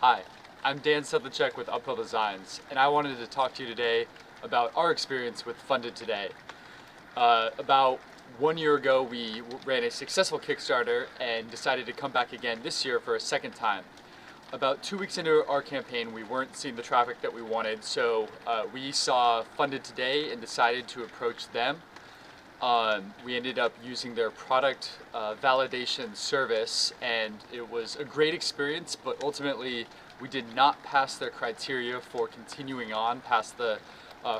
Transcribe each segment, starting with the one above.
Hi, I'm Dan Sedlacek with Uphill Designs, and I wanted to talk to you today about our experience with Funded Today. About 1 year ago, we ran a successful Kickstarter and decided to come back again this year for a second time. About 2 weeks into our campaign, we weren't seeing the traffic that we wanted, so we saw Funded Today and decided to approach them. We ended up using their product validation service, and it was a great experience, but ultimately we did not pass their criteria for continuing on past the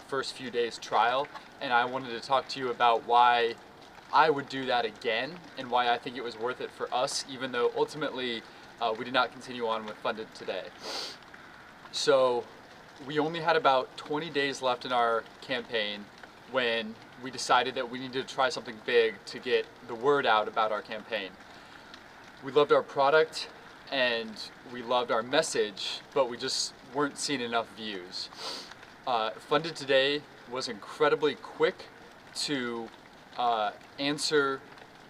first few days trial. And I wanted to talk to you about why I would do that again and why I think it was worth it for us, even though ultimately we did not continue on with Funded Today. So we only had about 20 days left in our campaign when we decided that we needed to try something big to get the word out about our campaign. We loved our product and we loved our message, but we just weren't seeing enough views. Funded Today was incredibly quick to answer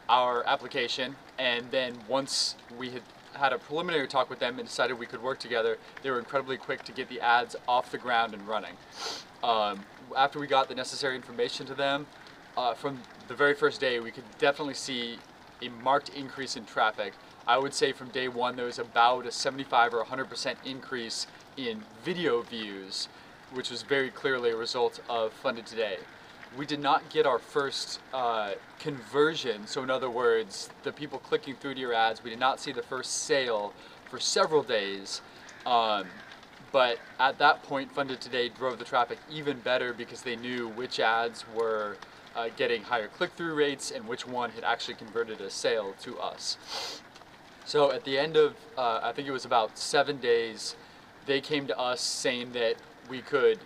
our application, and then once we had a preliminary talk with them and decided we could work together, they were incredibly quick to get the ads off the ground and running. After we got the necessary information to them, from the very first day, we could definitely see a marked increase in traffic. I would say from day one, there was about a 75 or 100% increase in video views, which was very clearly a result of Funded Today. We did not get our first conversion, so in other words, the people clicking through to your ads, we did not see the first sale for several days. But at that point, Funded Today drove the traffic even better because they knew which ads were getting higher click-through rates and which one had actually converted a sale to us. So at the end of, I think it was about 7 days, they came to us saying that we could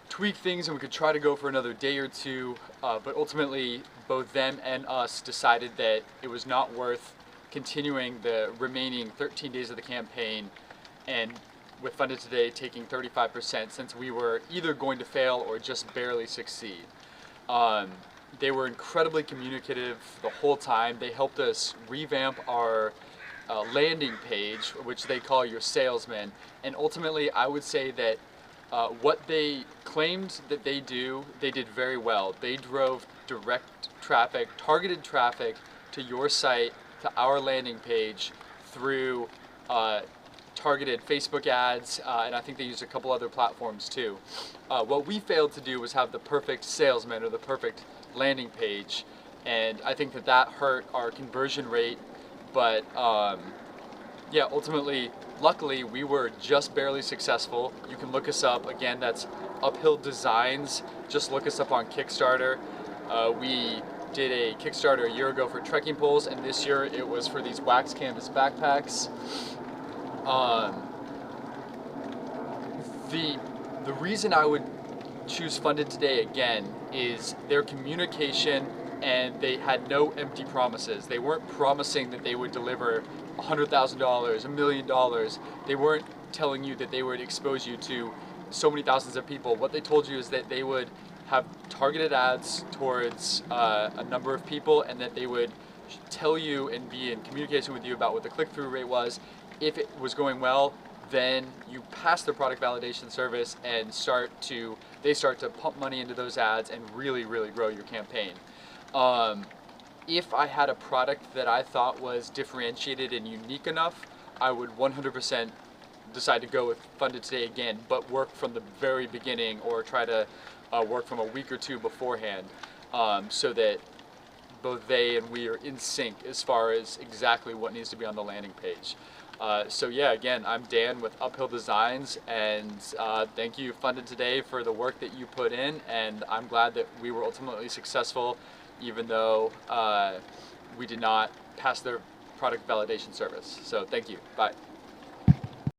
tweak things and we could try to go for another day or two, but ultimately both them and us decided that it was not worth continuing the remaining 13 days of the campaign, and with Funded Today taking 35%, since we were either going to fail or just barely succeed. They were incredibly communicative the whole time. They helped us revamp our landing page, which they call your salesman, and ultimately I would say that what they claimed that they did very well. They drove direct traffic, targeted traffic to your site, to our landing page through targeted Facebook ads, and I think they used a couple other platforms too. What we failed to do was have the perfect salesman or the perfect landing page, and I think that hurt our conversion rate, but yeah, ultimately, luckily, we were just barely successful. You can look us up. Again, that's Uphill Designs. Just look us up on Kickstarter. We did a Kickstarter a year ago for trekking poles, and this year it was for these wax canvas backpacks. The reason I would choose Funded Today again is their communication, and they had no empty promises. They weren't promising that they would deliver $100,000, $1 million. They weren't telling you that they would expose you to so many thousands of people. What they told you is that they would have targeted ads towards a number of people, and that they would tell you and be in communication with you about what the click-through rate was. If it was going well, then you pass the product validation service and they start to pump money into those ads and really, really grow your campaign. If I had a product that I thought was differentiated and unique enough, I would 100% decide to go with Funded Today again, but work from the very beginning, or try to work from a week or two beforehand, so that both they and we are in sync as far as exactly what needs to be on the landing page. So yeah, again, I'm Dan with Uphill Designs, and thank you, Funded Today, for the work that you put in, and I'm glad that we were ultimately successful, even though we did not pass their product validation service. So thank you. Bye.